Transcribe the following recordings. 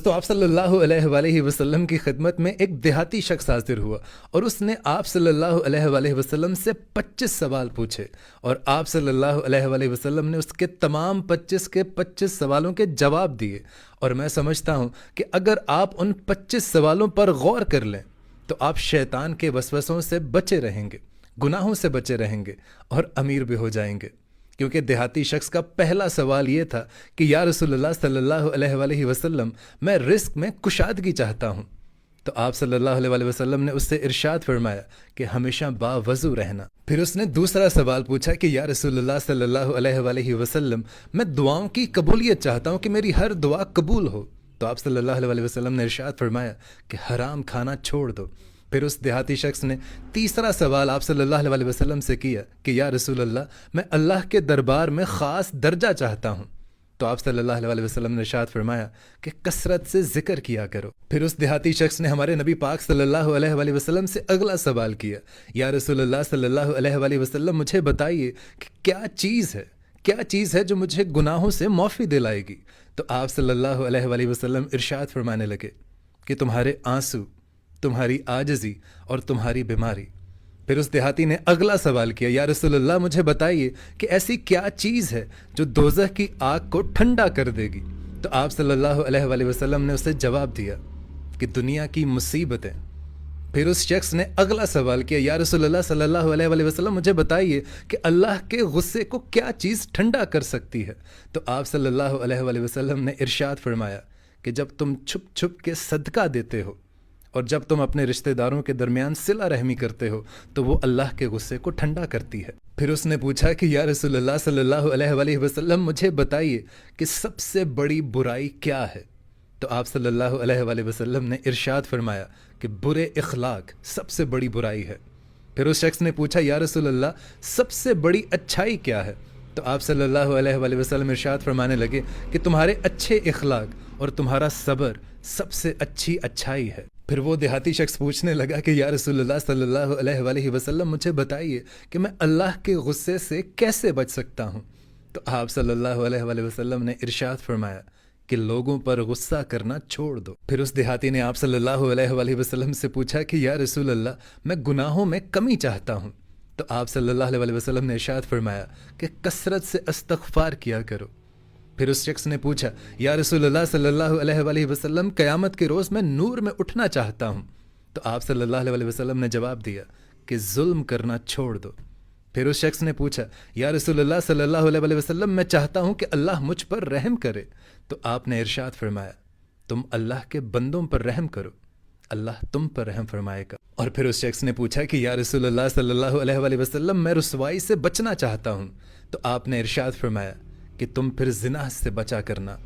दोस्तों, आप सल्लल्लाहु अलैहि वसल्लम की खिदमत में एक देहाती शख्स हाजिर हुआ और उसने आप सल्लल्लाहु अलैहि वसल्लम से 25 सवाल पूछे और आप सल्लल्लाहु अलैहि वसल्लम ने उसके तमाम 25 के 25 सवालों के जवाब दिए। और मैं समझता हूँ कि अगर आप उन 25 सवालों पर गौर कर लें तो आप शैतान के वसवसों से बचे रहेंगे, गुनाहों से बचे रहेंगे और अमीर भी हो जाएंगे। क्योंकि देहाती शख्स का पहला सवाल ये था कि या रसूलुल्लाह सल्लल्लाहु अलैहि वसल्लम, मैं रिस्क में कुशादगी चाहता हूँ। तो आप सल्लल्लाहु अलैहि वसल्लम ने उससे इरशाद फरमाया कि हमेशा बावज़ू रहना। फिर उसने दूसरा सवाल पूछा कि या रसूलुल्लाह सल्लल्लाहु अलैहि वसल्लम, मैं दुआओं की कबूलियत चाहता हूँ कि मेरी हर दुआ कबूल हो। तो आप सल्लल्लाहु अलैहि वसल्लम ने इरशाद फरमाया कि हराम खाना छोड़ दो। फिर उस देहाती शख्स ने तीसरा सवाल आप सल्लल्लाहु अलैहि वसल्लम से किया कि या रसूलल्लाह, मैं अल्लाह के दरबार में ख़ास दर्जा चाहता हूँ। तो आप सल्लल्लाहु अलैहि वसल्लम ने इरशाद फरमाया कि कसरत से जिक्र किया करो। फिर उस देहाती शख्स ने हमारे नबी पाक सल्लल्लाहु अलैहि वसल्लम से अगला सवाल किया, या रसूलल्लाह सल्लल्लाहु अलैहि वसल्लम, मुझे बताइए कि क्या चीज़ है जो मुझे गुनाहों से माफ़ी दिलाएगी। तो आप सल्लल्लाहु अलैहि वसल्लम इरशाद फरमाने लगे कि तुम्हारे आंसू, तुम्हारी आजिज़ी और तुम्हारी बीमारी। फिर उस देहाती ने अगला सवाल किया, या रसूलल्लाह, मुझे बताइए कि ऐसी क्या चीज़ है जो दोज़ख की आग को ठंडा कर देगी। तो आप सल्लल्लाहु अलैहि वसल्लम ने उसे जवाब दिया कि दुनिया की मुसीबतें। फिर उस शख्स ने अगला सवाल किया, या रसूलल्लाह सल्लल्लाहु अलैहि वसल्लम, मुझे बताइए कि अल्लाह के गुस्से को क्या चीज़ ठंडा कर सकती है। तो आप सल्लल्लाहु अलैहि वसल्लम ने इरशाद फरमाया कि जब तुम छुप छुप के सदका देते हो और जब तुम अपने रिश्तेदारों के दरमियान सिला रहमी करते हो तो वो अल्लाह के गुस्से को ठंडा करती है। फिर उसने पूछा कि या रसूलल्लाह सल्लल्लाहु अलैहि वसल्लम, मुझे बताइए कि सबसे बड़ी बुराई क्या है। तो आप सल्लल्लाहु अलैहि वसल्लम ने इरशाद फरमाया कि बुरे इखलाक सबसे बड़ी बुराई है। फिर उस शख्स ने पूछा, या रसूलल्लाह, सबसे बड़ी अच्छाई क्या है। तो आप सल्लल्लाहु अलैहि वसल्लम इरशाद फरमाने लगे कि तुम्हारे अच्छे इखलाक और तुम्हारा सब्र सबसे अच्छी अच्छाई है। फिर वो देहाती शख्स पूछने लगा कि या रसूलल्लाह सल्लल्लाहु अलैहि वसल्लम, मुझे बताइए कि मैं अल्लाह के गुस्से से कैसे बच सकता हूँ। तो आप सल्लल्लाहु अलैहि वसल्लम ने इरशाद फरमाया कि लोगों पर गुस्सा करना छोड़ दो। फिर उस देहाती ने आप सल्लल्लाहु अलैहि वसल्लम से पूछा कि या रसूलल्लाह, मैं गुनाहों में कमी चाहता हूँ। तो आप सल्लल्लाहु अलैहि वसल्लम ने इरशाद फरमाया कि कसरत से इस्तग़फ़ार किया करो। फिर उस शख्स ने पूछा, या रसूलल्लाह सल्लल्लाहु अलैहि वसल्लम, क़यामत के रोज़ मैं नूर में उठना चाहता हूँ। तो आप सल्लल्लाहु अलैहि वसल्लम ने जवाब दिया कि जुल्म करना छोड़ दो। फिर उस शख्स ने पूछा, या रसूलल्लाह सल्लल्लाहु अलैहि वसल्लम, मैं चाहता हूँ कि अल्लाह मुझ पर रहम करे। तो आपने इरशाद फरमाया, तुम अल्लाह के बंदों पर रहम करो, अल्लाह तुम पर रहम फरमाएगा। और फिर उस शख्स ने पूछा कि या रसूलल्लाह सल्लल्लाहु अलैहि वसल्लम, मैं रुसवाई से बचना चाहता हूँ। तो आपने इरशाद फरमाया कि तुम फिर ज़िना से बचा करना।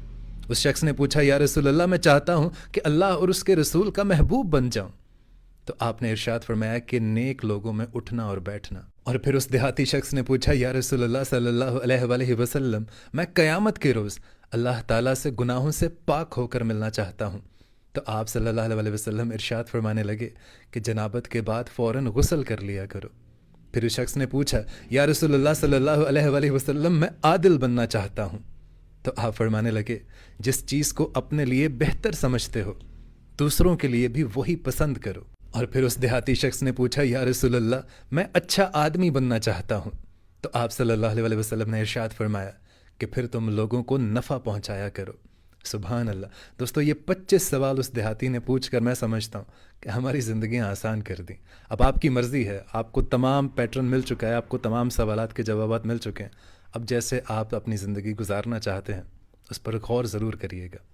उस शख्स ने पूछा, या रसूलल्लाह, मैं चाहता हूँ कि अल्लाह और उसके रसूल का महबूब बन जाऊँ। तो आपने इरशाद फरमाया कि नेक लोगों में उठना और बैठना। और फिर उस देहाती शख्स ने पूछा, या रसूलल्लाह सल्लल्लाहु अलैहि वसल्लम, मैं क़यामत के रोज़ अल्लाह ताला से गुनाहों से पाक होकर मिलना चाहता हूँ। तो आप सल्लल्लाहु अलैहि वसल्लम इरशाद फरमाने लगे कि जनाबत के बाद फ़ौरन गुस्ल कर लिया करो। फिर उस शख्स ने पूछा, या रसूलल्लाह सल्लल्लाहु अलैहि वसल्लम, मैं आदिल बनना चाहता हूँ। तो आप फरमाने लगे, जिस चीज़ को अपने लिए बेहतर समझते हो दूसरों के लिए भी वही पसंद करो। और फिर उस देहाती शख्स ने पूछा, या रसूलल्लाह, मैं अच्छा आदमी बनना चाहता हूँ। तो आप सल्लल्लाहु अलैहि वसल्लम ने इरशाद फरमाया कि फिर तुम लोगों को नफ़ा पहुँचाया करो। सुभान अल्लाह। दोस्तों, ये 25 सवाल उस देहाती ने पूछ कर मैं समझता हूँ कि हमारी ज़िंदगियाँ आसान कर दी। अब आपकी मर्ज़ी है, आपको तमाम पैटर्न मिल चुका है, आपको तमाम सवालात के जवाबात मिल चुके हैं। अब जैसे आप अपनी ज़िंदगी गुजारना चाहते हैं उस पर गौर ज़रूर करिएगा।